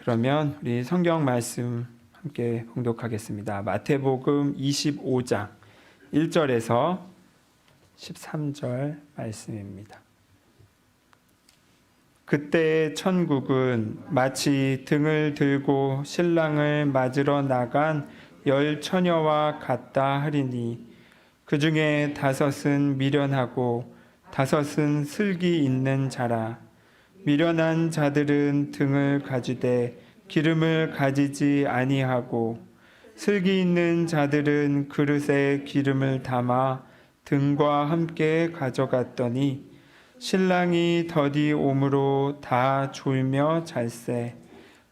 그러면 우리 성경 말씀 함께 봉독하겠습니다. 마태복음 25장 1절에서 13절 말씀입니다. 그때 천국은 마치 등을 들고 신랑을 맞으러 나간 10 처녀와 같다 하리니 그 중에 5은 미련하고 5은 슬기 있는 자라. 미련한 자들은 등을 가지되 기름을 가지지 아니하고 슬기 있는 자들은 그릇에 기름을 담아 등과 함께 가져갔더니 신랑이 더디 오므로 다 졸며 잘세.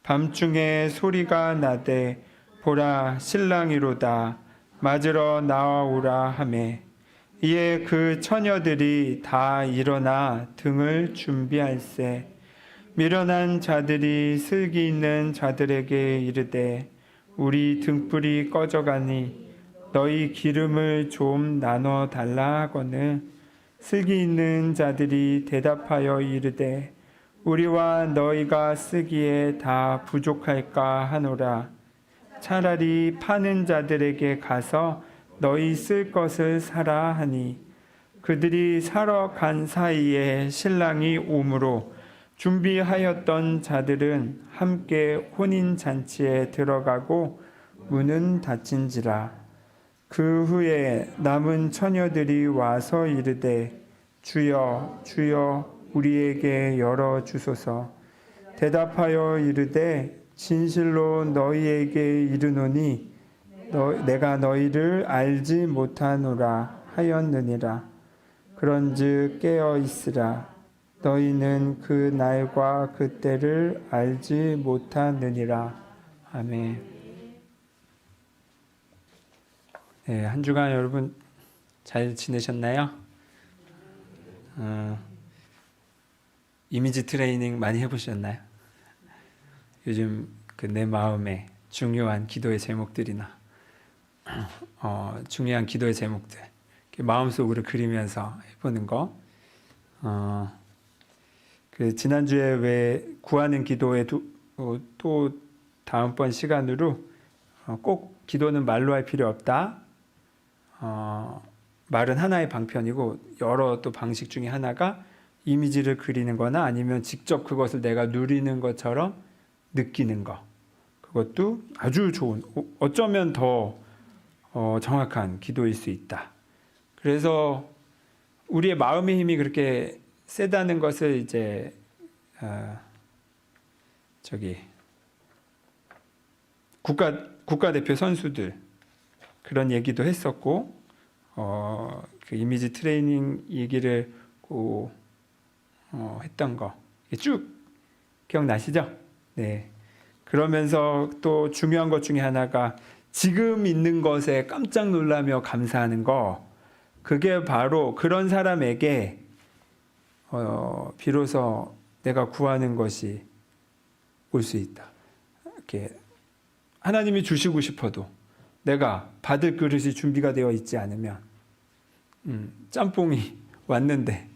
밤중에 소리가 나되 보라 신랑이로다 맞으러 나와오라 하매 이에 그 처녀들이 다 일어나 등을 준비할세. 미련한 자들이 슬기 있는 자들에게 이르되 우리 등불이 꺼져가니 너희 기름을 좀 나눠 달라 하거늘 슬기 있는 자들이 대답하여 이르되 우리와 너희가 쓰기에 다 부족할까 하노라. 차라리 파는 자들에게 가서 너희 쓸 것을 사라 하니 그들이 사러 간 사이에 신랑이 오므로 준비하였던 자들은 함께 혼인잔치에 들어가고 문은 닫힌지라. 그 후에 남은 처녀들이 와서 이르되 주여 주여 우리에게 열어주소서. 대답하여 이르되 진실로 너희에게 이르노니 내가 너희를 알지 못하노라 하였느니라. 그런즉 깨어 있으라. 너희는 그 날과 그 때를 알지 못하느니라. 아멘. 네, 한 주간 여러분 잘 지내셨나요? 이미지 트레이닝 많이 해보셨나요? 요즘 그 내 마음에 중요한 기도의 제목들이나 중요한 기도의 제목들 마음속으로 그리면서 해보는 거. 그 지난주에 왜 구하는 기도에 또 다음번 시간으로 꼭 기도는 말로 할 필요 없다. 말은 하나의 방편이고 여러 또 방식 중에 하나가 이미지를 그리는 거나 아니면 직접 그것을 내가 누리는 것처럼 느끼는 거. 그것도 아주 좋은, 어쩌면 더 정확한 기도일 수 있다. 그래서 우리의 마음의 힘이 그렇게 세다는 것을 이제 국가대표 선수들 그런 얘기도 했었고 그 이미지 트레이닝 얘기를 했던 거 쭉 기억나시죠? 네. 그러면서 또 중요한 것 중에 하나가 지금 있는 것에 깜짝 놀라며 감사하는 거. 그게 바로 그런 사람에게 비로소 내가 구하는 것이 올 수 있다. 이렇게 하나님이 주시고 싶어도 내가 받을 그릇이 준비가 되어 있지 않으면 짬뽕이 왔는데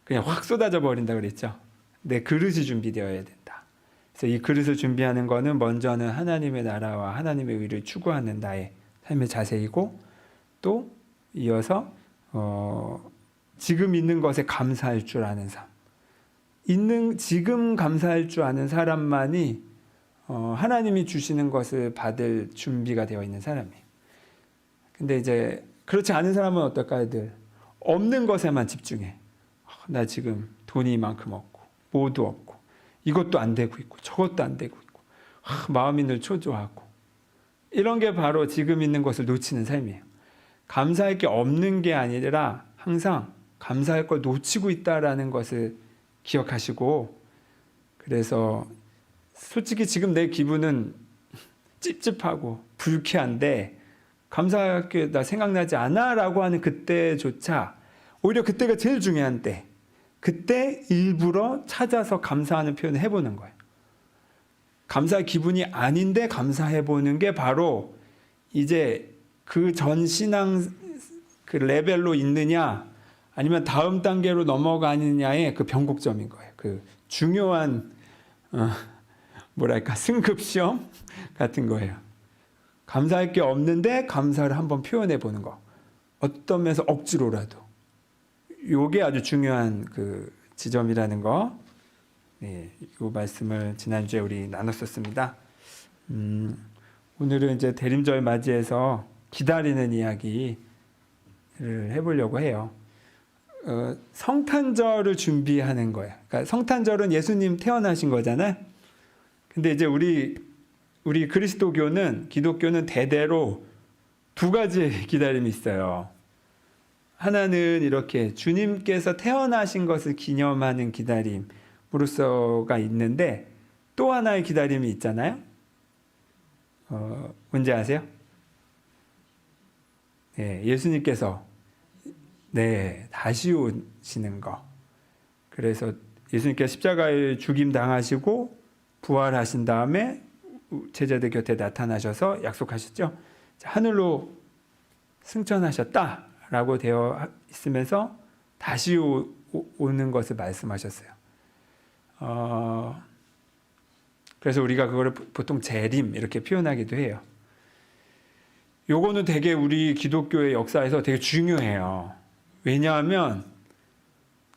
그냥 확 쏟아져 버린다 그랬죠. 내 그릇이 준비되어야 된다. 그래서 이 그릇을 준비하는 거는 먼저는 하나님의 나라와 하나님의 의를 추구하는 나의 삶의 자세이고 또 이어서 지금 있는 것에 감사할 줄 아는 삶. 지금 감사할 줄 아는 사람만이 하나님이 주시는 것을 받을 준비가 되어 있는 사람이에요. 근데 이제 그렇지 않은 사람은 어떨까요? 늘 없는 것에만 집중해. 나 지금 돈이 이만큼 없고 뭐도 없고 이것도 안 되고 있고 저것도 안 되고 있고 마음이 늘 초조하고 이런 게 바로 지금 있는 것을 놓치는 삶이에요. 감사할 게 없는 게 아니라 항상 감사할 걸 놓치고 있다라는 것을 기억하시고 그래서 솔직히 지금 내 기분은 찝찝하고 불쾌한데 감사할 게 나 생각나지 않아 라고 하는 그때조차 오히려 그때가 제일 중요한 때 그때 일부러 찾아서 감사하는 표현을 해보는 거예요. 감사할 기분이 아닌데 감사해보는 게 바로 이제 그 전 신앙 그 레벨로 있느냐 아니면 다음 단계로 넘어가느냐의 그 변곡점인 거예요. 그 중요한 뭐랄까 승급시험 같은 거예요. 감사할 게 없는데 감사를 한번 표현해 보는 거. 어떤 면에서 억지로라도. 요게 아주 중요한 그 지점이라는 거. 네, 이 말씀을 지난주에 우리 나눴었습니다. 오늘은 이제 대림절 맞이해서 기다리는 이야기를 해보려고 해요. 성탄절을 준비하는 거예요. 그러니까 성탄절은 예수님 태어나신 거잖아요. 근데 이제 우리 그리스도교는, 기독교는 대대로 두 가지 기다림이 있어요. 하나는 이렇게 주님께서 태어나신 것을 기념하는 기다림으로서가 있는데, 또 하나의 기다림이 있잖아요. 뭔지 아세요? 네, 예수님께서 다시 오시는 거. 그래서 예수님께서 십자가에 죽임 당하시고 부활하신 다음에 제자들 곁에 나타나셔서 약속하셨죠. 하늘로 승천하셨다라고 되어 있으면서 다시 오는 것을 말씀하셨어요. 그래서 우리가 그거를 보통 재림 이렇게 표현하기도 해요. 요거는 되게 우리 기독교의 역사에서 되게 중요해요. 왜냐하면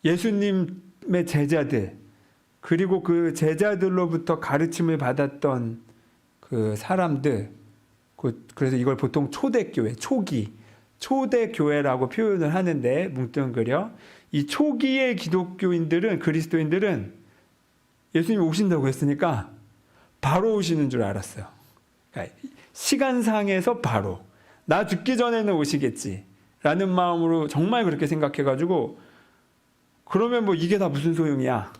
예수님의 제자들, 그리고 그 제자들로부터 가르침을 받았던 그 사람들, 그래서 이걸 보통 초대교회, 초대교회라고 표현을 하는데, 뭉뚱그려 이 초기의 기독교인들은, 그리스도인들은 예수님이 오신다고 했으니까 바로 오시는 줄 알았어요. 그러니까 시간상에서 바로 나 죽기 전에는 오시겠지 라는 마음으로 정말 그렇게 생각해가지고, 그러면 뭐 이게 다 무슨 소용이야.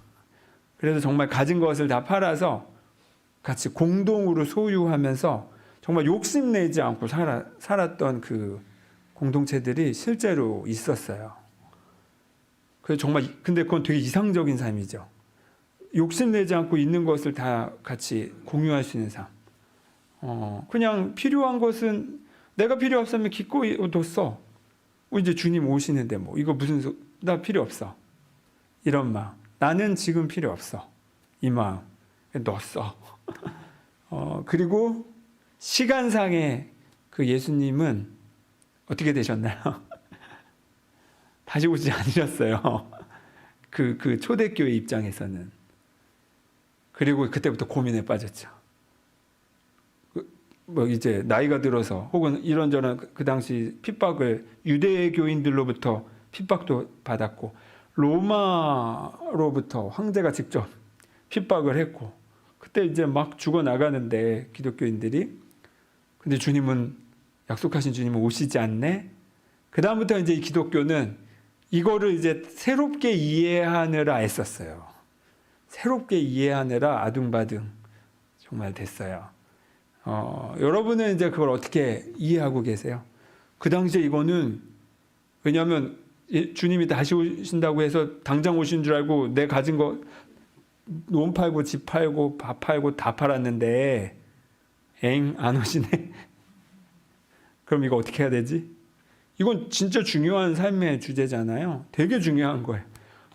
그래서 정말 가진 것을 다 팔아서 같이 공동으로 소유하면서 정말 욕심내지 않고 살았던 그 공동체들이 실제로 있었어요. 그래서 정말, 근데 그건 되게 이상적인 삶이죠. 욕심내지 않고 있는 것을 다 같이 공유할 수 있는 삶. 그냥 필요한 것은 내가 필요 없으면 기꺼이 뒀어. 이제 주님 오시는데 뭐 이거 나 필요 없어. 이런 마음. 나는 지금 필요 없어. 이 마음. 넣었어. 그리고 시간상의 그 예수님은 어떻게 되셨나요? 다시 오지 않으셨어요. 그 초대교회 입장에서는. 그리고 그때부터 고민에 빠졌죠. 뭐 이제 나이가 들어서 혹은 이런저런 그 당시 핍박을, 유대교인들로부터 핍박도 받았고, 로마로부터 황제가 직접 핍박을 했고, 그때 이제 막 죽어나가는데 기독교인들이, 근데 주님은, 약속하신 주님은 오시지 않네. 그 다음부터 이제 이 기독교는 이거를 이제 새롭게 이해하느라 애썼어요. 새롭게 이해하느라 아둥바둥 정말 됐어요. 여러분은 이제 그걸 어떻게 이해하고 계세요? 그 당시에 이거는, 왜냐하면 주님이 다시 오신다고 해서 당장 오신 줄 알고 내 가진 거 논 팔고 집 팔고 밥 팔고 다 팔았는데 안 오시네. 그럼 이거 어떻게 해야 되지? 이건 진짜 중요한 삶의 주제잖아요. 되게 중요한 거예요.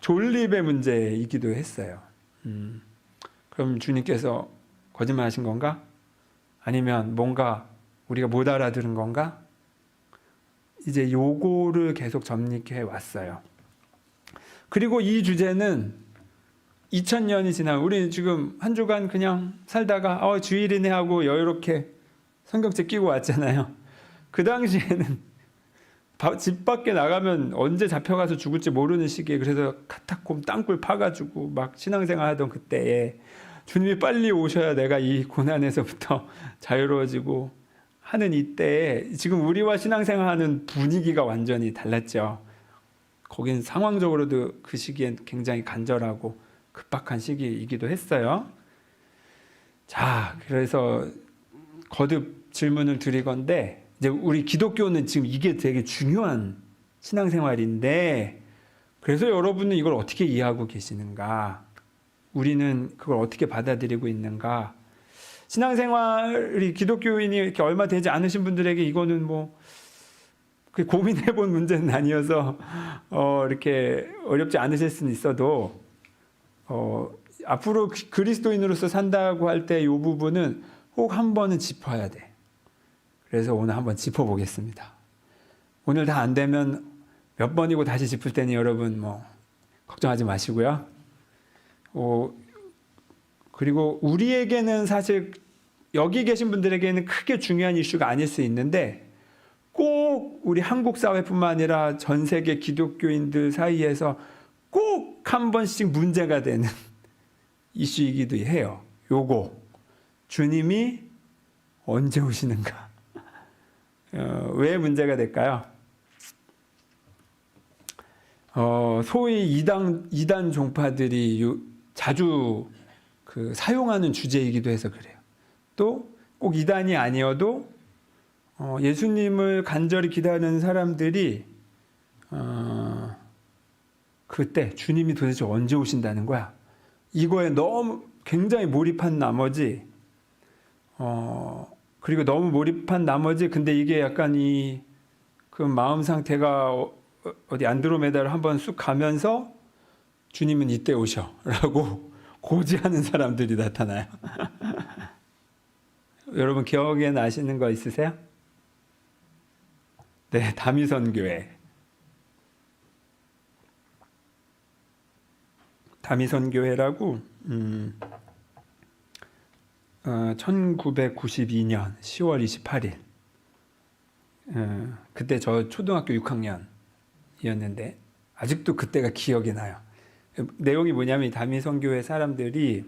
존립의 문제이기도 했어요. 그럼 주님께서 거짓말하신 건가? 아니면 뭔가 우리가 못 알아들은 건가? 이제 요거를 계속 접닉해 왔어요. 그리고 이 주제는 2000년이 지난, 우리 지금 한 주간 그냥 살다가 주일이네 하고 여유롭게 성경책 끼고 왔잖아요. 그 당시에는 집 밖에 나가면 언제 잡혀가서 죽을지 모르는 시기에, 그래서 카타콤 땅굴 파가지고 막 신앙생활 하던 그때에 주님이 빨리 오셔야 내가 이 고난에서부터 자유로워지고 하는 이때에 지금 우리와 신앙생활하는 분위기가 완전히 달랐죠. 거긴 상황적으로도 그 시기엔 굉장히 간절하고 급박한 시기이기도 했어요. 자, 그래서 거듭 질문을 드리건데, 이제 우리 기독교는 지금 이게 되게 중요한 신앙생활인데, 그래서 여러분은 이걸 어떻게 이해하고 계시는가? 우리는 그걸 어떻게 받아들이고 있는가? 신앙생활이 기독교인이 이렇게 얼마 되지 않으신 분들에게 이거는 뭐 고민해 본 문제는 아니어서 이렇게 어렵지 않으실 수는 있어도 앞으로 그리스도인으로서 산다고 할 때 이 부분은 꼭 한 번은 짚어야 돼. 그래서 오늘 한번 짚어보겠습니다. 오늘 다 안 되면 몇 번이고 다시 짚을 테니 여러분 뭐 걱정하지 마시고요. 그리고 우리에게는 사실 여기 계신 분들에게는 크게 중요한 이슈가 아닐 수 있는데 꼭 우리 한국 사회뿐만 아니라 전 세계 기독교인들 사이에서 꼭 한 번씩 문제가 되는 이슈이기도 해요. 요거 주님이 언제 오시는가? 왜 문제가 될까요? 소위 이단 종파들이 자주 사용하는 주제이기도 해서 그래요. 또 꼭 이단이 아니어도 예수님을 간절히 기다리는 사람들이 그때 주님이 도대체 언제 오신다는 거야? 이거에 너무 굉장히 몰입한 나머지 그리고 너무 몰입한 나머지 근데 이게 약간 그 마음 상태가 어디 안드로메다를 한번 쑥 가면서 주님은 이때 오셔라고 고지하는 사람들이 나타나요. 여러분 기억에 나시는 거 있으세요? 네, 다미선교회. 다미선교회라고 1992년 10월 28일 그때 저 초등학교 6학년이었는데 아직도 그때가 기억이 나요. 내용이 뭐냐면 다미선교회 사람들이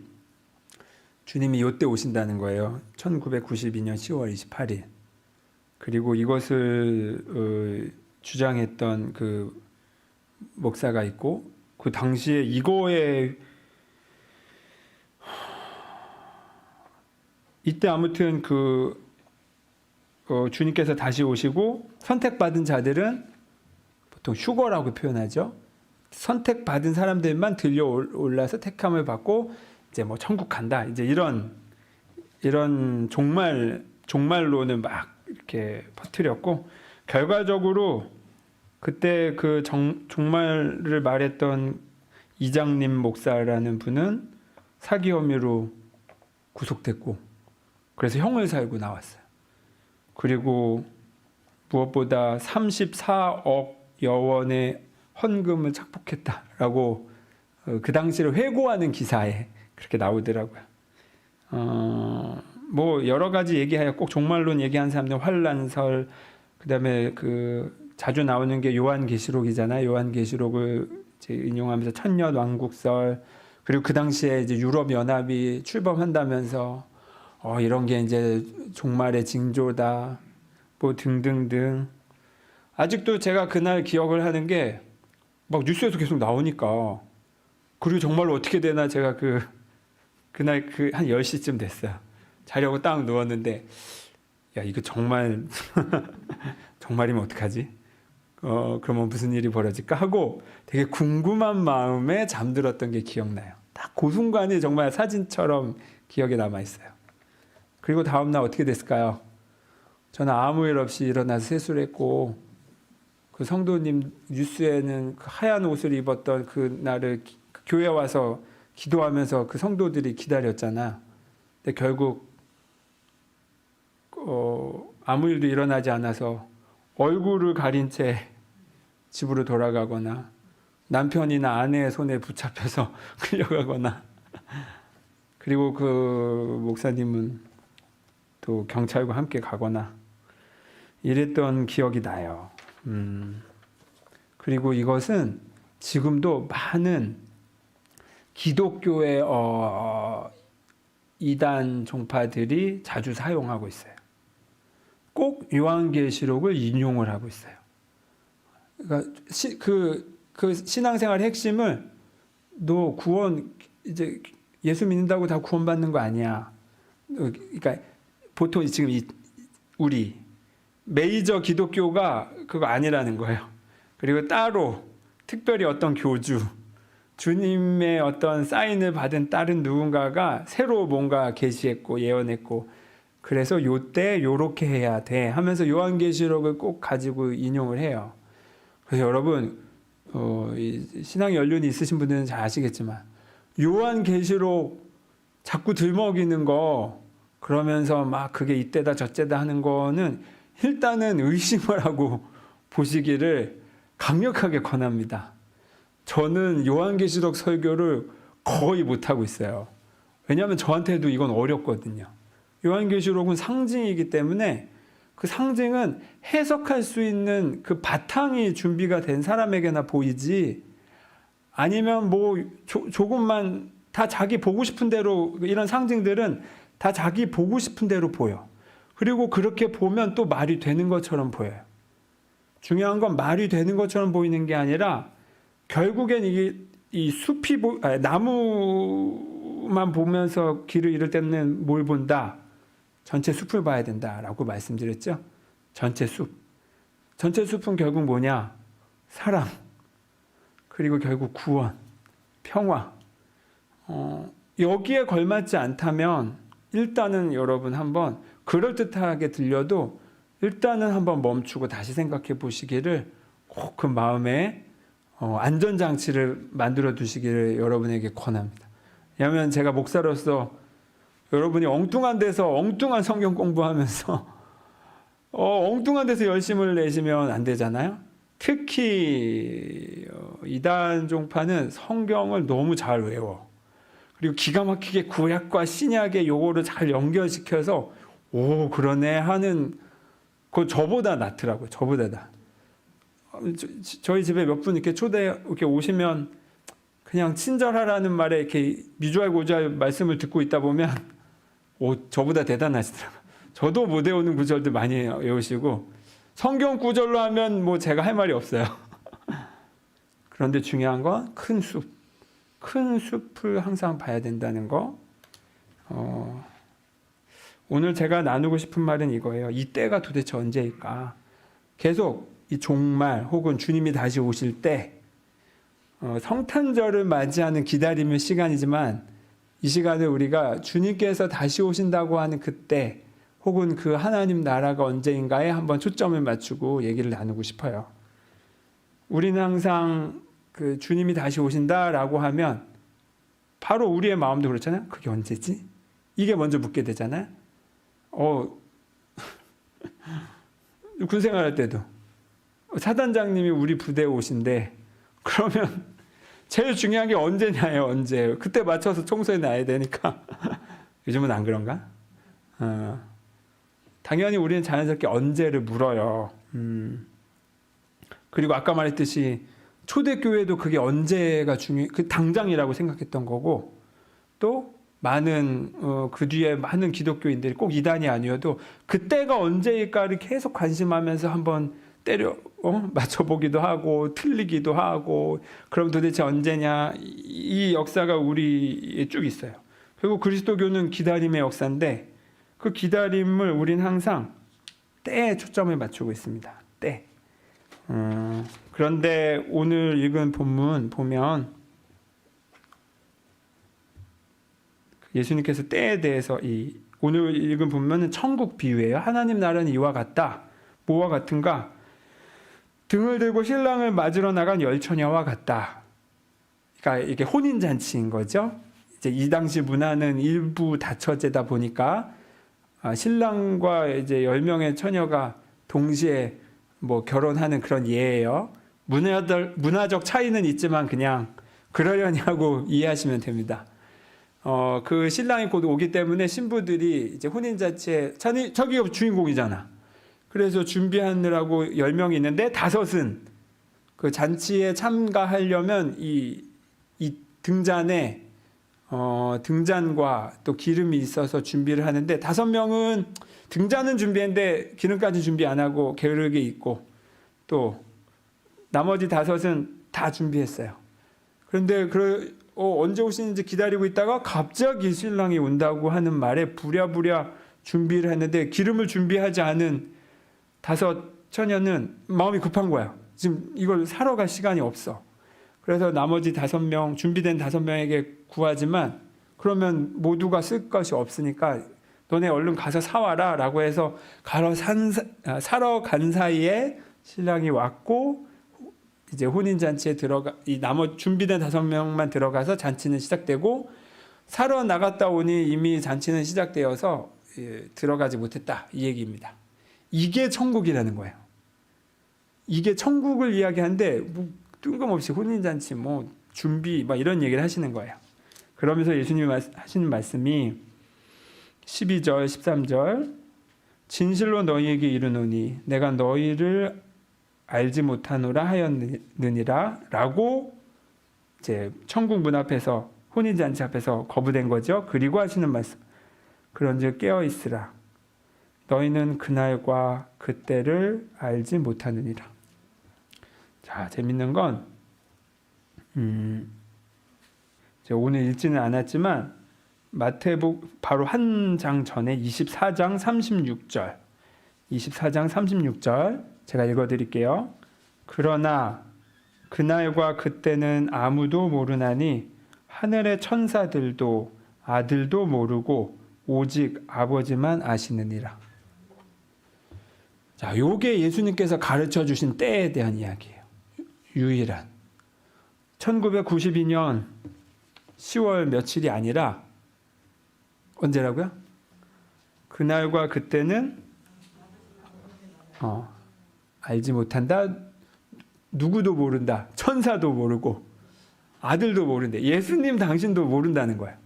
주님이 이때 오신다는 거예요. 1992년 10월 28일. 그리고 이것을 주장했던 그 목사가 있고 그 당시에 이거에 이때 아무튼 주님께서 다시 오시고 선택받은 자들은 보통 휴거라고 표현하죠. 선택받은 사람들만 들려 올라서 택함을 받고 이제 뭐 천국 간다. 이제 이런 종말론을 막 이렇게 퍼뜨렸고 결과적으로 그때 그 종말을 말했던 이장님 목사라는 분은 사기 혐의로 구속됐고 그래서 형을 살고 나왔어요. 그리고 무엇보다 34억 여원의 헌금을 착복했다라고 그 당시를 회고하는 기사에 그렇게 나오더라고요. 뭐 여러 가지 얘기해요. 꼭 종말론 얘기하는 사람들 환란설 그다음에 자주 나오는 게 요한계시록이잖아요. 요한계시록을 이제 인용하면서 천년 왕국설 그리고 그 당시에 이제 유럽 연합이 출범한다면서 이런 게 이제 종말의 징조다 뭐 등등등. 아직도 제가 그날 기억을 하는 게 막 뉴스에서 계속 나오니까 그리고 정말로 어떻게 되나 제가 그날 한 10시쯤 됐어요. 자려고 딱 누웠는데 야 이거 정말이면 어떡하지? 그러면 무슨 일이 벌어질까 하고 되게 궁금한 마음에 잠들었던 게 기억나요. 딱 그 순간이 정말 사진처럼 기억에 남아있어요. 그리고 다음날 어떻게 됐을까요? 저는 아무 일 없이 일어나서 세수를 했고 그 성도님 뉴스에는 그 하얀 옷을 입었던 그날을 교회 와서 기도하면서 그 성도들이 기다렸잖아. 근데 결국 아무 일도 일어나지 않아서 얼굴을 가린 채 집으로 돌아가거나 남편이나 아내의 손에 붙잡혀서 끌려가거나 그리고 그 목사님은 또 경찰과 함께 가거나 이랬던 기억이 나요. 그리고 이것은 지금도 많은 기독교의 이단 종파들이 자주 사용하고 있어요. 꼭 요한계시록을 인용을 하고 있어요. 그러니까 그 신앙생활의 핵심을 너 구원 이제 예수 믿는다고 다 구원받는 거 아니야. 그러니까 보통 지금 우리 메이저 기독교가 그거 아니라는 거예요. 그리고 따로 특별히 어떤 교주 주님의 어떤 사인을 받은 다른 누군가가 새로 뭔가 계시했고 예언했고 그래서 요때 요렇게 해야 돼 하면서 요한계시록을 꼭 가지고 인용을 해요. 그래서 여러분 신앙 연륜이 있으신 분들은 잘 아시겠지만 요한계시록 자꾸 들먹이는 거, 그러면서 막 그게 이때다 저때다 하는 거는 일단은 의심을 하고 보시기를 강력하게 권합니다. 저는 요한계시록 설교를 거의 못하고 있어요. 왜냐하면 저한테도 이건 어렵거든요. 요한계시록은 상징이기 때문에 그 상징은 해석할 수 있는 그 바탕이 준비가 된 사람에게나 보이지, 아니면 뭐 조금만 다 자기 보고 싶은 대로, 이런 상징들은 다 자기 보고 싶은 대로 보여. 그리고 그렇게 보면 또 말이 되는 것처럼 보여요. 중요한 건 말이 되는 것처럼 보이는 게 아니라 결국엔 이게 이 숲이 나무만 보면서 길을 잃을 때는 뭘 본다? 전체 숲을 봐야 된다라고 말씀드렸죠. 전체 숲. 전체 숲은 결국 뭐냐? 사랑. 그리고 결국 구원, 평화. 여기에 걸맞지 않다면 일단은 여러분 한번 그럴듯하게 들려도 일단은 한번 멈추고 다시 생각해 보시기를 꼭 그 마음에 안전장치를 만들어 두시기를 여러분에게 권합니다. 왜냐하면 제가 목사로서 여러분이 엉뚱한 데서 엉뚱한 성경 공부하면서 엉뚱한 데서 열심을 내시면 안 되잖아요. 특히 이단 종파는 성경을 너무 잘 외워. 그리고 기가 막히게 구약과 신약의 요거를 잘 연결시켜서 오 그러네 하는 그 저보다 낫더라고요. 저보다 나. 저희 집에 몇 분 이렇게 이렇게 오시면 그냥 친절하라는 말에 이렇게 미주알고주알 말씀을 듣고 있다 보면 오 저보다 대단하시더라고요. 저도 못 외우는 구절들 많이 외우시고 성경 구절로 하면 뭐 제가 할 말이 없어요. 그런데 중요한 건 큰 숲. 큰 숲을 항상 봐야 된다는 거. 오늘 제가 나누고 싶은 말은 이거예요. 이 때가 도대체 언제일까? 계속 이 종말 혹은 주님이 다시 오실 때 성탄절을 맞이하는 기다림의 시간이지만 이 시간을 우리가 주님께서 다시 오신다고 하는 그때 혹은 그 하나님 나라가 언제인가에 한번 초점을 맞추고 얘기를 나누고 싶어요. 우리는 항상 그 주님이 다시 오신다라고 하면 바로 우리의 마음도 그렇잖아요. 그게 언제지? 이게 먼저 묻게 되잖아요. 군생활 할 때도 사단장님이 우리 부대에 오신대. 그러면 제일 중요한 게 언제냐예요. 언제. 그때 맞춰서 청소해 놔야 되니까. 요즘은 안 그런가? 당연히 우리는 자연스럽게 언제를 물어요. 그리고 아까 말했듯이 초대교회도 그게 언제가 그 당장이라고 생각했던 거고, 또 많은 그 뒤에 많은 기독교인들이 꼭 이단이 아니어도 그때가 언제일까를 계속 관심하면서 한번 맞춰보기도 하고 틀리기도 하고, 그럼 도대체 언제냐, 이 역사가 우리에 쭉 있어요. 그리고 그리스도교는 기다림의 역사인데 그 기다림을 우린 항상 때에 초점을 맞추고 있습니다. 때. 그런데 오늘 읽은 본문 보면 예수님께서 때에 대해서 오늘 읽은 본문은 천국 비유예요. 하나님 나라는 이와 같다. 뭐와 같은가? 등을 들고 신랑을 맞으러 나간 열처녀와 같다. 그러니까 이게 혼인잔치인 거죠. 이제 이 당시 문화는 일부 다처제다 보니까 신랑과 이제 10명의 처녀가 동시에 뭐 결혼하는 그런 예예요. 문화적 차이는 있지만 그냥 그러려냐고 이해하시면 됩니다. 그 신랑이 곧 오기 때문에 신부들이 이제 혼인잔치에 저기가 주인공이잖아. 그래서 준비하느라고 10명이 있는데 5은 그 잔치에 참가하려면 이 등잔에 등잔과 또 기름이 있어서 준비를 하는데 5명은 등잔은 준비했는데 기름까지 준비 안 하고 게으르게 있고, 또 나머지 5은 다 준비했어요. 그런데 언제 오시는지 기다리고 있다가 갑자기 신랑이 온다고 하는 말에 부랴부랴 준비를 했는데 기름을 준비하지 않은 5 처녀는 마음이 급한 거야. 지금 이걸 사러 갈 시간이 없어. 그래서 나머지 5명, 준비된 5명에게 구하지만 그러면 모두가 쓸 것이 없으니까 너네 얼른 가서 사와라 라고 해서 사러 간 사이에 신랑이 왔고 이제 혼인잔치에 이 나머지 준비된 5명만 들어가서 잔치는 시작되고 사러 나갔다 오니 이미 잔치는 시작되어서 들어가지 못했다, 이 얘기입니다. 이게 천국이라는 거예요. 이게 천국을 이야기하는데 뭐 뜬금없이 혼인잔치 뭐 준비 막 이런 얘기를 하시는 거예요. 그러면서 예수님이 하시는 말씀이 12절 13절 진실로 너희에게 이르노니 내가 너희를 알지 못하노라 하였느니라 라고 이제 천국 문 앞에서 혼인잔치 앞에서 거부된 거죠. 그리고 하시는 말씀 그런즉 깨어 있으라 너희는 그날과 그때를 알지 못하느니라. 자, 재밌는 건 제가 오늘 읽지는 않았지만 마태복 바로 한 장 전에 24장 36절 제가 읽어드릴게요. 그러나 그날과 그때는 아무도 모르나니 하늘의 천사들도 아들도 모르고 오직 아버지만 아시느니라. 자, 요게 예수님께서 가르쳐 주신 때에 대한 이야기예요. 유일한 1992년 10월 며칠이 아니라 언제라고요? 그날과 그때는 알지 못한다. 누구도 모른다. 천사도 모르고 아들도 모른다. 예수님 당신도 모른다는 거예요.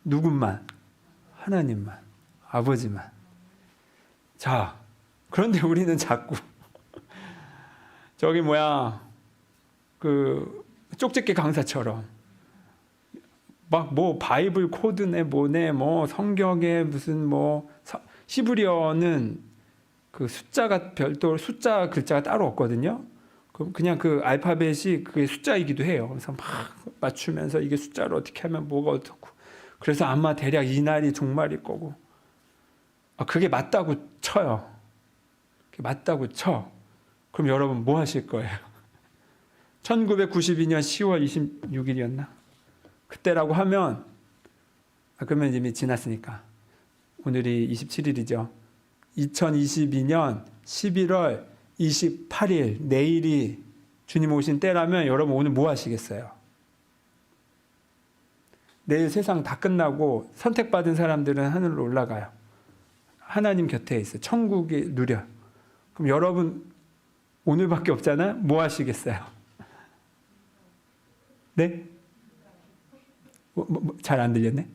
누군만? 하나님만. 아버지만. 자, 그런데 우리는 자꾸 저기 그 쪽집게 강사처럼 막 뭐 바이블 코드네 뭐네 뭐 성경에 무슨 뭐 히브리어는 그 숫자가 별도로 숫자 글자가 따로 없거든요. 그냥 그 알파벳이 그게 숫자이기도 해요. 그래서 막 맞추면서 이게 숫자로 어떻게 하면 뭐가 어떻고. 그래서 아마 대략 이날이 종말일 거고. 그게 맞다고 쳐요. 그게 맞다고 쳐. 그럼 여러분 뭐 하실 거예요? 1992년 10월 26일이었나? 그때라고 하면 그러면 이미 지났으니까. 오늘이 27일이죠. 2022년 11월 28일 내일이 주님 오신 때라면 여러분 오늘 뭐 하시겠어요? 내일 세상 다 끝나고 선택받은 사람들은 하늘로 올라가요. 하나님 곁에 있어요. 천국이 누려. 그럼 여러분 오늘밖에 없잖아요. 뭐 하시겠어요? 네? 잘 안 들렸네?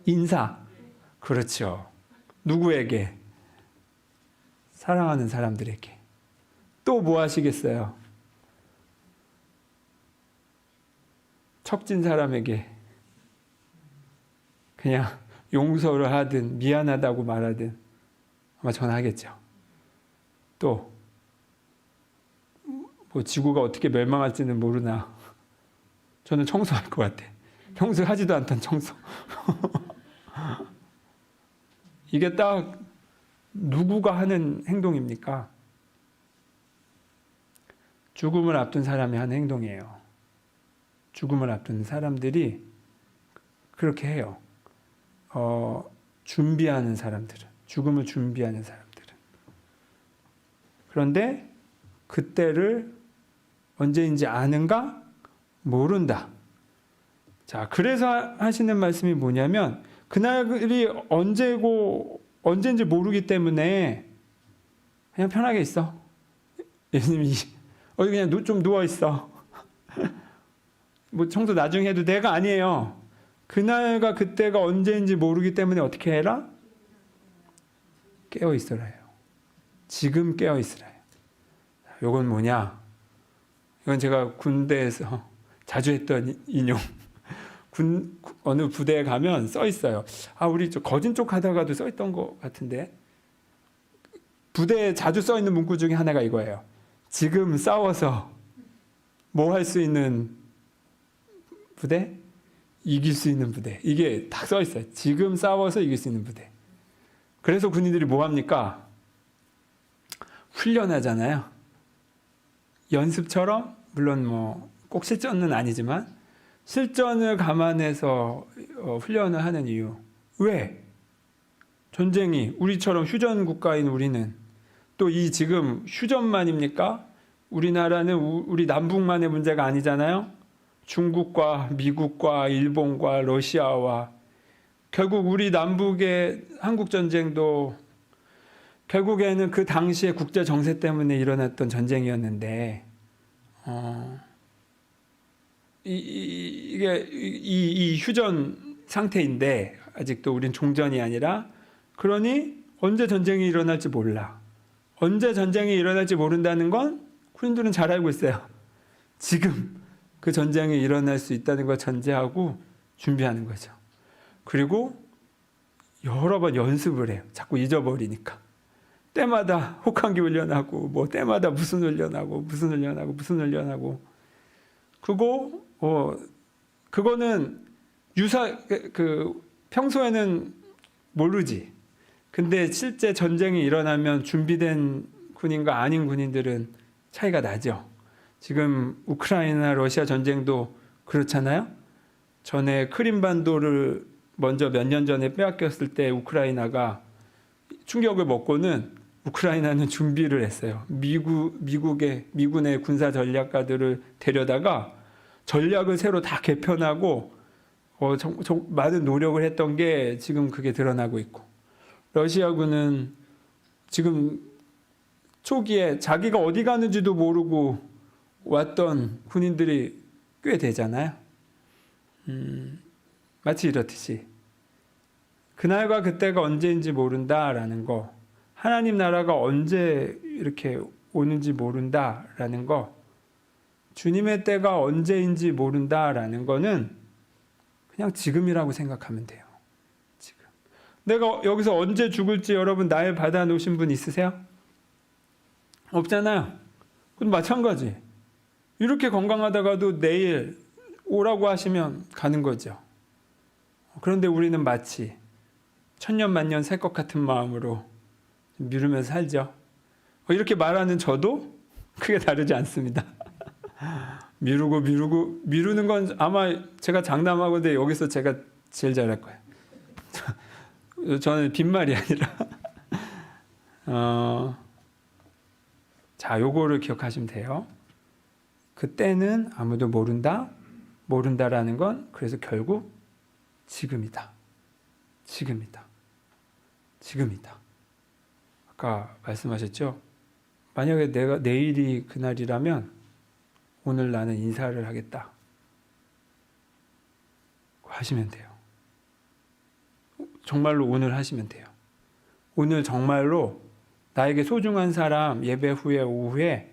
인사. 그렇죠. 누구에게? 사랑하는 사람들에게. 또 뭐 하시겠어요? 척진 사람에게 그냥 용서를 하든 미안하다고 말하든 아마 전하겠죠. 또 뭐 지구가 어떻게 멸망할지는 모르나 저는 청소할 것 같아. 평소에 하지도 않던 청소. 이게 딱 누구가 하는 행동입니까? 죽음을 앞둔 사람이 하는 행동이에요. 죽음을 앞둔 사람들이 그렇게 해요. 준비하는 사람들은, 죽음을 준비하는 사람들은. 그런데 그때를 언제인지 아는가? 모른다. 자, 그래서 하시는 말씀이 뭐냐면 그날이 언제인지 모르기 때문에 그냥 편하게 있어. 예수님이 어디 그냥 좀 누워 있어. 뭐 청소 나중에 해도 내가 아니에요. 그날과 그때가 언제인지 모르기 때문에 어떻게 해라? 깨어 있으라 해요. 지금 깨어 있으라 해요. 이건 뭐냐? 이건 제가 군대에서 자주 했던 인용. 어느 부대에 가면 써 있어요. 우리 저 거진 쪽 하다가도 써 있던 것 같은데. 부대에 자주 써 있는 문구 중에 하나가 이거예요. 지금 싸워서 뭐 할 수 있는 부대? 이길 수 있는 부대. 이게 딱 써 있어요. 지금 싸워서 이길 수 있는 부대. 그래서 군인들이 뭐 합니까? 훈련하잖아요. 연습처럼 물론 뭐 꼭 실전은 아니지만 실전을 감안해서 훈련을 하는 이유. 왜? 전쟁이 우리처럼 휴전 국가인 우리는 또 이 지금 휴전만입니까? 우리나라는 우리 남북만의 문제가 아니잖아요. 중국과 미국과 일본과 러시아와 결국 우리 남북의 한국 전쟁도 결국에는 그 당시의 국제 정세 때문에 일어났던 전쟁이었는데 이게 이 휴전 상태인데 아직도 우린 종전이 아니라 그러니 언제 전쟁이 일어날지 몰라. 언제 전쟁이 일어날지 모른다는 건 군인들은 잘 알고 있어요. 지금 그 전쟁이 일어날 수 있다는 걸 전제하고 준비하는 거죠. 그리고 여러 번 연습을 해요. 자꾸 잊어버리니까. 때마다 혹한기 훈련하고 뭐 때마다 무슨 훈련하고 그리고 그거는 평소에는 모르지. 근데 실제 전쟁이 일어나면 준비된 군인과 아닌 군인들은 차이가 나죠. 지금 우크라이나 러시아 전쟁도 그렇잖아요. 전에 크림반도를 먼저 몇 년 전에 빼앗겼을 때 우크라이나가 충격을 먹고는 우크라이나는 준비를 했어요. 미군의 군사 전략가들을 데려다가 전략을 새로 다 개편하고 많은 노력을 했던 게 지금 그게 드러나고 있고, 러시아군은 지금 초기에 자기가 어디 가는지도 모르고 왔던 군인들이 꽤 되잖아요. 마치 이렇듯이 그날과 그때가 언제인지 모른다라는 거, 하나님 나라가 언제 이렇게 오는지 모른다라는 거, 주님의 때가 언제인지 모른다라는 거는 그냥 지금이라고 생각하면 돼요. 지금. 내가 여기서 언제 죽을지 여러분 날 받아 놓으신 분 있으세요? 없잖아요. 그건 마찬가지. 이렇게 건강하다가도 내일 오라고 하시면 가는 거죠. 그런데 우리는 마치 천년만년 살 것 같은 마음으로 미루면서 살죠. 이렇게 말하는 저도 크게 다르지 않습니다. 미루는 건 아마 제가 장담하건데 여기서 제가 제일 잘할 거예요. 저는 빈말이 아니라 자, 요거를 기억하시면 돼요. 그때는 아무도 모른다라는 건 그래서 결국 지금이다. 아까 말씀하셨죠? 만약에 내일이 그날이라면 오늘 나는 인사를 하겠다 하시면 돼요. 정말로 오늘 하시면 돼요. 오늘 정말로 나에게 소중한 사람 예배 후에 오후에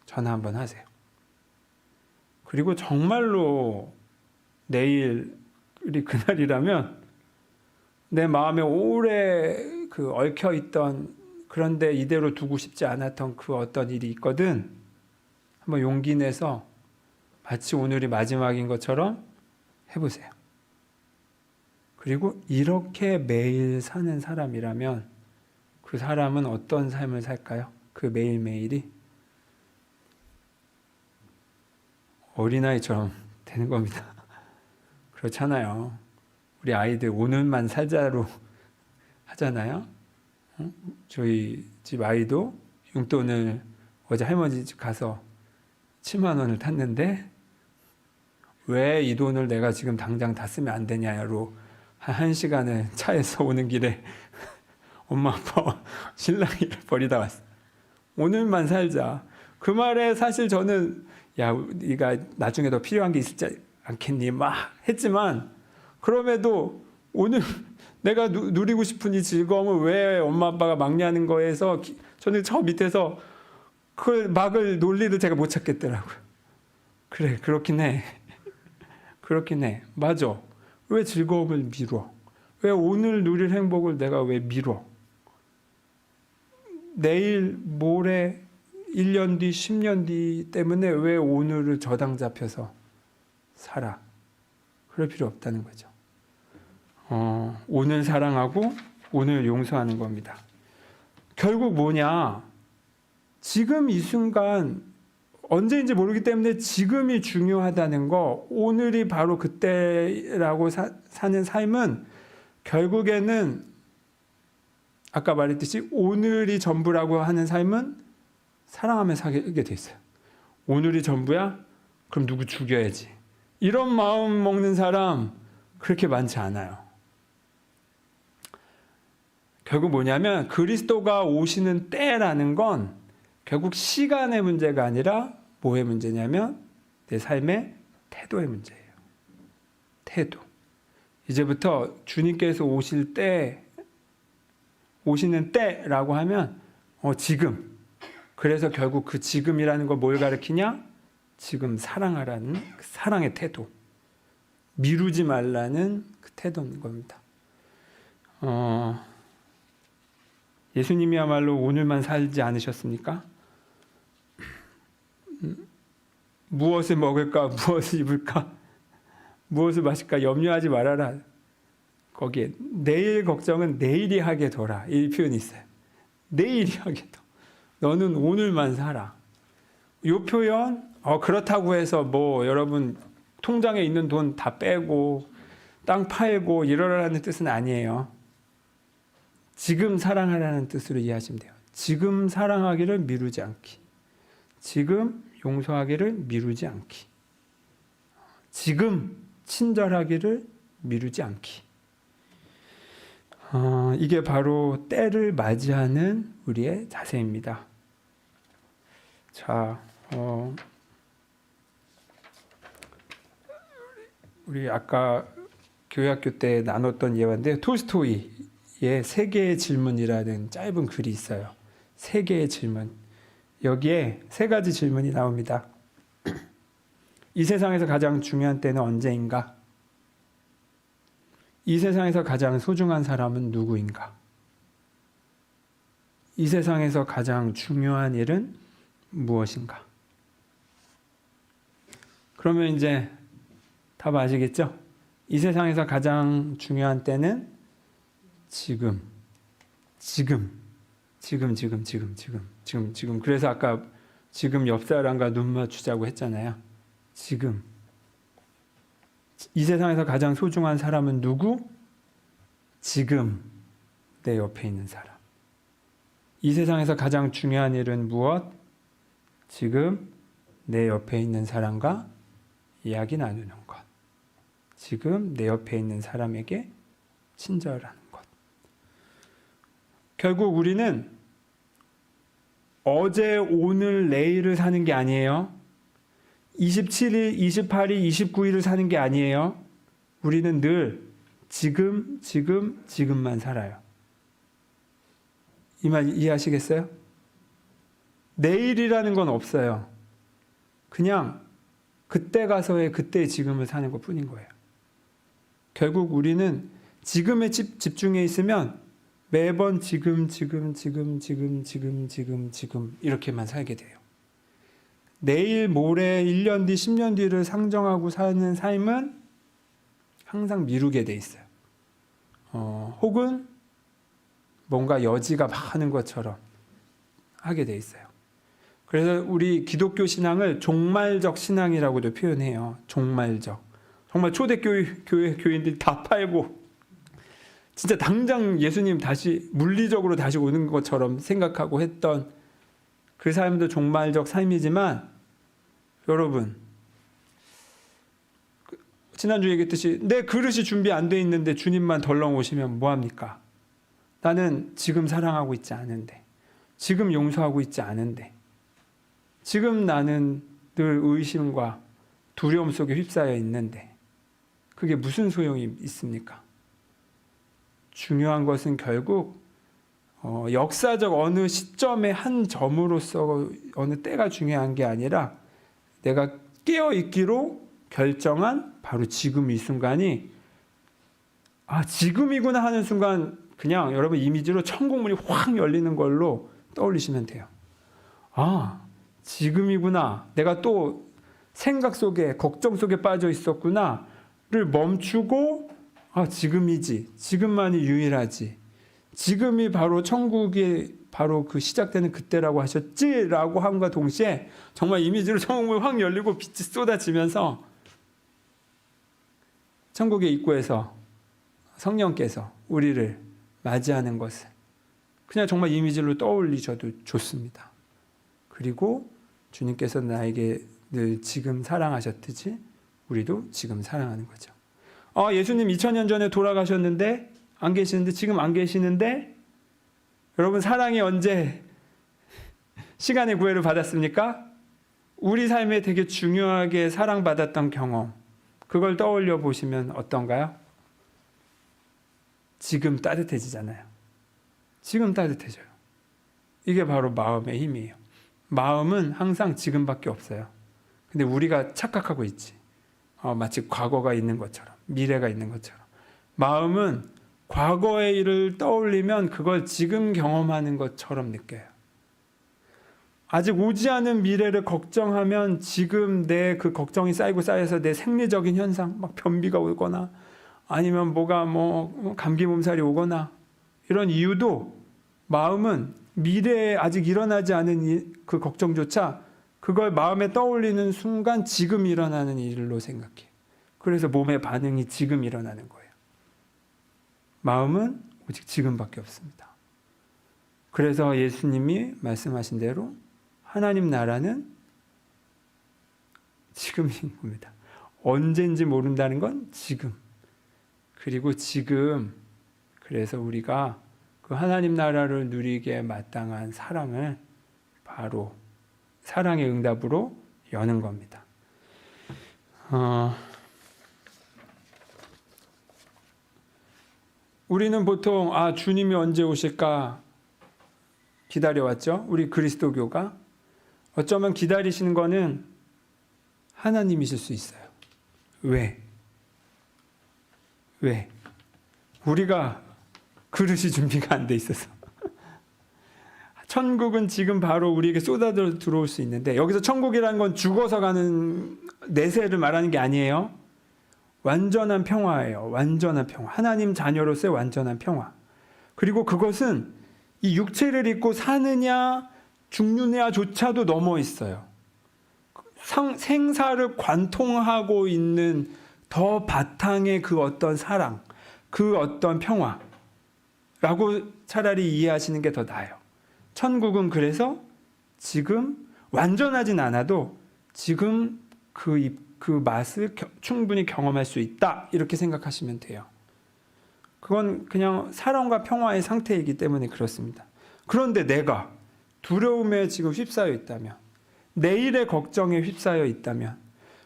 전화 한번 하세요. 그리고 정말로 내일이 그날이라면 내 마음에 오래 얽혀있던, 그런데 이대로 두고 싶지 않았던 그 어떤 일이 있거든, 한번 용기 내서 마치 오늘이 마지막인 것처럼 해보세요. 그리고 이렇게 매일 사는 사람이라면 그 사람은 어떤 삶을 살까요? 그 매일매일이 어린아이처럼 되는 겁니다. 그렇잖아요. 우리 아이들 오늘만 살자로 하잖아요. 저희 집 아이도 용돈을 어제 할머니 집 가서 7만 원을 탔는데 왜 이 돈을 내가 지금 당장 다 쓰면 안 되냐로 한 시간을 차에서 오는 길에 엄마 아빠 신랑이를 버리다 왔어요. 오늘만 살자. 그 말에 사실 저는 야, 네가 나중에 더 필요한 게 있지 않겠니? 막 했지만 그럼에도 오늘 내가 누리고 싶은 이 즐거움을 왜 엄마 아빠가 막냐는 거에서 저는 저 밑에서 그 막을 논리를 제가 못 찾겠더라고요. 그래, 그렇긴 해. 맞아. 왜 즐거움을 미뤄? 왜 오늘 누릴 행복을 내가 왜 미뤄? 내일, 모레, 1년 뒤, 10년 뒤 때문에 왜 오늘을 저당 잡혀서 살아? 그럴 필요 없다는 거죠. 오늘 사랑하고 오늘 용서하는 겁니다. 결국 뭐냐? 지금 이 순간 언제인지 모르기 때문에 지금이 중요하다는 거, 오늘이 바로 그때라고 사는 삶은 결국에는 아까 말했듯이 오늘이 전부라고 하는 삶은 사랑하며 살게 돼 있어요. 오늘이 전부야? 그럼 누구 죽여야지. 이런 마음 먹는 사람 그렇게 많지 않아요. 결국 뭐냐면 그리스도가 오시는 때라는 건 결국 시간의 문제가 아니라 뭐의 문제냐면 내 삶의 태도의 문제예요. 태도. 이제부터 주님께서 오시는 때라고 하면 지금. 그래서 결국 그 지금이라는 걸 뭘 가리키냐? 지금 사랑하라는 그 사랑의 태도. 미루지 말라는 그 태도인 겁니다. 예수님이야말로 오늘만 살지 않으셨습니까? 무엇을 먹을까? 무엇을 입을까? 무엇을 마실까? 염려하지 말아라. 거기에 내일 걱정은 내일이 하게 둬라. 이 표현이 있어요. 내일이 하게 둬. 너는 오늘만 살아. 이 표현 그렇다고 해서 뭐 여러분 통장에 있는 돈 다 빼고 땅 팔고 이러라는 뜻은 아니에요. 지금 사랑하라는 뜻으로 이해하시면 돼요. 지금 사랑하기를 미루지 않기. 지금 용서하기를 미루지 않기. 지금 친절하기를 미루지 않기. 이게 바로 때를 맞이하는 우리의 자세입니다. 자, 우리 아까 교회학교 때 나눴던 예화인데 톨스토이의 세 개의 질문이라는 짧은 글이 있어요. 세 개의 질문. 여기에 세 가지 질문이 나옵니다. 이 세상에서 가장 중요한 때는 언제인가? 이 세상에서 가장 소중한 사람은 누구인가? 이 세상에서 가장 중요한 일은 무엇인가? 그러면 이제 답 아시겠죠? 이 세상에서 가장 중요한 때는 지금. 그래서 아까 지금 옆 사람과 눈 맞추자고 했잖아요. 지금. 이 세상에서 가장 소중한 사람은 누구? 지금 내 옆에 있는 사람. 이 세상에서 가장 중요한 일은 무엇? 지금 내 옆에 있는 사람과 이야기 나누는 것. 지금 내 옆에 있는 사람에게 친절하는 것. 결국 우리는 어제, 오늘, 내일을 사는 게 아니에요. 27일, 28일, 29일을 사는 게 아니에요. 우리는 늘 지금만 살아요. 이 말 이해하시겠어요? 내일이라는 건 없어요. 그냥 그때 가서의 그때의 지금을 사는 것 뿐인 거예요. 결국 우리는 지금에 집중해 있으면 매번 지금 이렇게만 살게 돼요. 내일, 모레, 1년 뒤, 10년 뒤를 상정하고 사는 삶은 항상 미루게 돼 있어요. 혹은 뭔가 여지가 많은 것처럼 하게 돼 있어요. 그래서 우리 기독교 신앙을 종말적 신앙이라고도 표현해요. 종말적. 정말 초대교회인들이 다 팔고 진짜 당장 예수님 다시 물리적으로 다시 오는 것처럼 생각하고 했던 그 삶도 종말적 삶이지만 여러분 지난주 얘기했듯이 내 그릇이 준비 안 돼 있는데 주님만 덜렁 오시면 뭐합니까? 나는 지금 사랑하고 있지 않은데, 지금 용서하고 있지 않은데, 지금 나는 늘 의심과 두려움 속에 휩싸여 있는데 그게 무슨 소용이 있습니까? 중요한 것은 결국 역사적 어느 시점의 한 점으로서 어느 때가 중요한 게 아니라 내가 깨어있기로 결정한 바로 지금 이 순간이 지금이구나 하는 순간 그냥 여러분 이미지로 천국문이 확 열리는 걸로 떠올리시면 돼요. 지금이구나. 내가 또 생각 속에 걱정 속에 빠져 있었구나를 멈추고 지금이지. 지금만이 유일하지. 지금이 바로 천국이 바로 그 시작되는 그때라고 하셨지라고 함과 동시에 정말 이미지로 천국문이 확 열리고 빛이 쏟아지면서 천국의 입구에서 성령께서 우리를 맞이하는 것을 그냥 정말 이미지로 떠올리셔도 좋습니다. 그리고 주님께서 나에게 늘 지금 사랑하셨듯이 우리도 지금 사랑하는 거죠. 예수님 2000년 전에 돌아가셨는데 안 계시는데 지금 안 계시는데 여러분 사랑이 언제 시간의 구애를 받았습니까? 우리 삶에 되게 중요하게 사랑받았던 경험 그걸 떠올려 보시면 어떤가요? 지금 따뜻해지잖아요. 지금 따뜻해져요. 이게 바로 마음의 힘이에요. 마음은 항상 지금밖에 없어요. 근데 우리가 착각하고 있지. 마치 과거가 있는 것처럼 미래가 있는 것처럼. 마음은 과거의 일을 떠올리면 그걸 지금 경험하는 것처럼 느껴요. 아직 오지 않은 미래를 걱정하면 지금 내 그 걱정이 쌓여서 내 생리적인 현상, 막 변비가 오거나 아니면 뭐가 감기 몸살이 오거나 이런 이유도 마음은 미래에 아직 일어나지 않은 그 걱정조차 그걸 마음에 떠올리는 순간 지금 일어나는 일로 생각해. 그래서 몸의 반응이 지금 일어나는 거예요. 마음은 오직 지금밖에 없습니다. 그래서 예수님이 말씀하신 대로 하나님 나라는 지금인 겁니다. 언제인지 모른다는 건 지금. 그리고 지금 그래서 우리가 그 하나님 나라를 누리기에 마땅한 사랑을 바로 사랑의 응답으로 여는 겁니다. 우리는 보통 주님이 언제 오실까 기다려왔죠. 우리 그리스도교가 어쩌면 기다리시는 거는 하나님이실 수 있어요. 왜? 우리가 그릇이 준비가 안 돼 있어서. 천국은 지금 바로 우리에게 쏟아져 들어올 수 있는데 여기서 천국이라는 건 죽어서 가는 내세를 말하는 게 아니에요. 완전한 평화예요. 완전한 평화. 하나님 자녀로서의 완전한 평화. 그리고 그것은 이 육체를 입고 사느냐 죽느냐조차도 넘어 있어요. 생사를 관통하고 있는 더 바탕의 그 어떤 사랑, 그 어떤 평화라고 차라리 이해하시는 게 더 나아요. 천국은 그래서 지금 완전하진 않아도 지금 그 맛을 충분히 경험할 수 있다 이렇게 생각하시면 돼요. 그건 그냥 사랑과 평화의 상태이기 때문에 그렇습니다. 그런데 내가 두려움에 지금 휩싸여 있다면, 내일의 걱정에 휩싸여 있다면,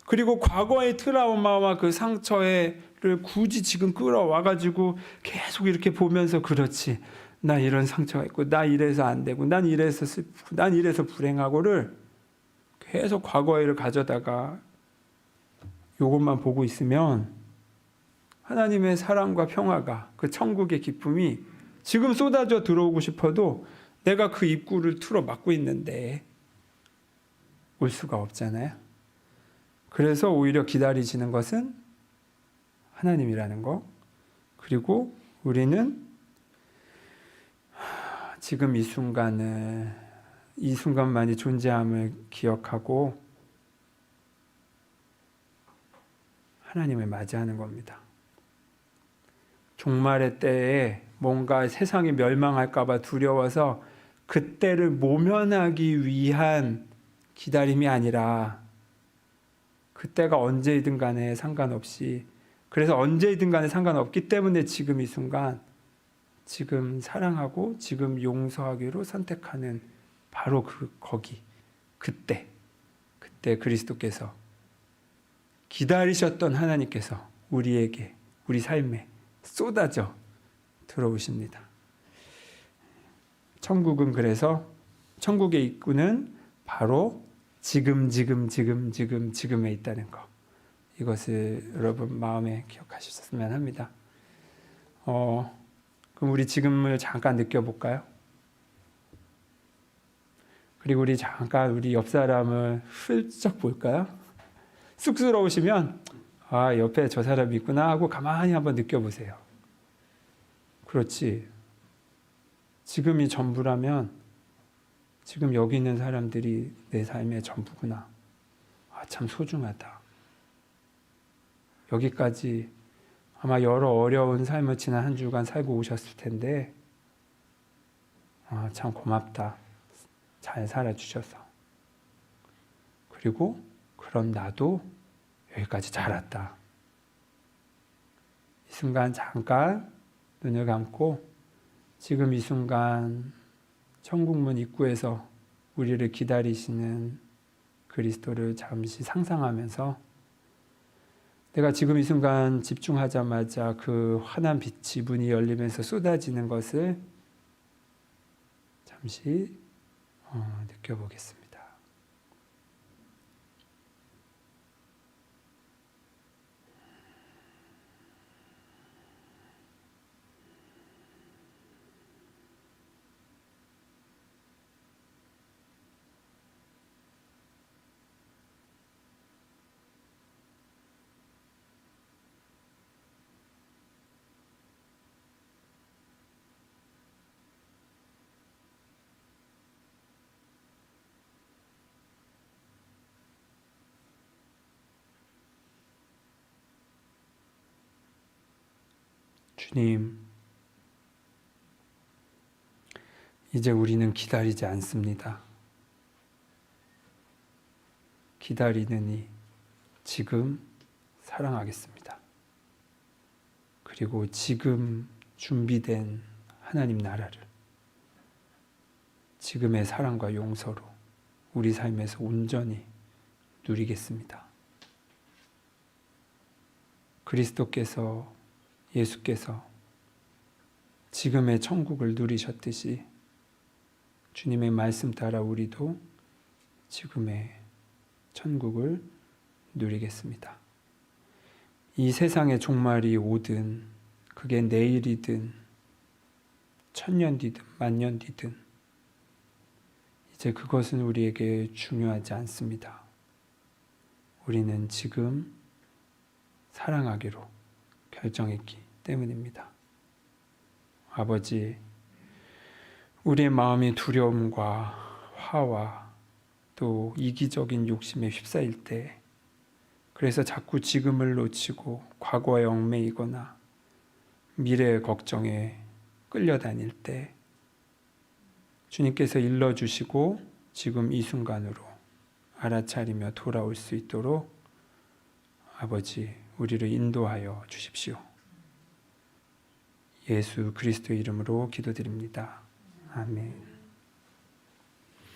그리고 과거의 트라우마와 그 상처를 굳이 지금 끌어와가지고 계속 이렇게 보면서 그렇지, 나 이런 상처가 있고, 나 이래서 안 되고, 난 이래서 슬프고, 난 이래서 불행하고를 계속 과거의 일을 가져다가 이것만 보고 있으면 하나님의 사랑과 평화가 그 천국의 기쁨이 지금 쏟아져 들어오고 싶어도 내가 그 입구를 틀어 막고 있는데 올 수가 없잖아요. 그래서 오히려 기다리시는 것은 하나님이라는 거. 그리고 우리는 지금 이 순간만이 존재함을 기억하고 하나님을 맞이하는 겁니다. 종말의 때에 뭔가 세상이 멸망할까 봐 두려워서 그때를 모면하기 위한 기다림이 아니라 그때가 언제이든 간에 상관없이, 그래서 언제이든 간에 상관없기 때문에 지금 이 순간 지금 사랑하고 지금 용서하기로 선택하는 바로 거기 그때 그리스도께서 기다리셨던 하나님께서 우리에게 우리 삶에 쏟아져 들어오십니다. 천국은 그래서 천국의 입구는 바로 지금에 있다는 것. 이것을 여러분 마음에 기억하셨으면 합니다. 그럼 우리 지금을 잠깐 느껴볼까요? 그리고 우리 잠깐 우리 옆 사람을 슬쩍 볼까요? 쑥스러우시면 옆에 저 사람이 있구나 하고 가만히 한번 느껴보세요. 그렇지. 지금이 전부라면 지금 여기 있는 사람들이 내 삶의 전부구나. 참 소중하다. 여기까지 아마 여러 어려운 삶을 지난 한 주간 살고 오셨을 텐데 참 고맙다. 잘 살아주셔서. 그리고 그럼 나도 여기까지 자랐다. 이 순간 잠깐 눈을 감고 지금 이 순간 천국문 입구에서 우리를 기다리시는 그리스도를 잠시 상상하면서 내가 지금 이 순간 집중하자마자 그 환한 빛이 문이 열리면서 쏟아지는 것을 잠시 느껴보겠습니다. 주님, 이제 우리는 기다리지 않습니다. 기다리느니 지금 사랑하겠습니다. 그리고 지금 준비된 하나님 나라를 지금의 사랑과 용서로 우리 삶에서 온전히 누리겠습니다. 그리스도께서, 예수께서 지금의 천국을 누리셨듯이 주님의 말씀 따라 우리도 지금의 천국을 누리겠습니다. 이 세상의 종말이 오든 그게 내일이든 천년 뒤든 만년 뒤든 이제 그것은 우리에게 중요하지 않습니다. 우리는 지금 사랑하기로 결정했기 때문입니다. 아버지, 우리의 마음이 두려움과 화와 또 이기적인 욕심에 휩싸일 때, 그래서 자꾸 지금을 놓치고 과거에 얽매이거나 미래의 걱정에 끌려다닐 때 주님께서 일러주시고 지금 이 순간으로 알아차리며 돌아올 수 있도록 아버지, 우리를 인도하여 주십시오. 예수 그리스도의 이름으로 기도드립니다. 아멘.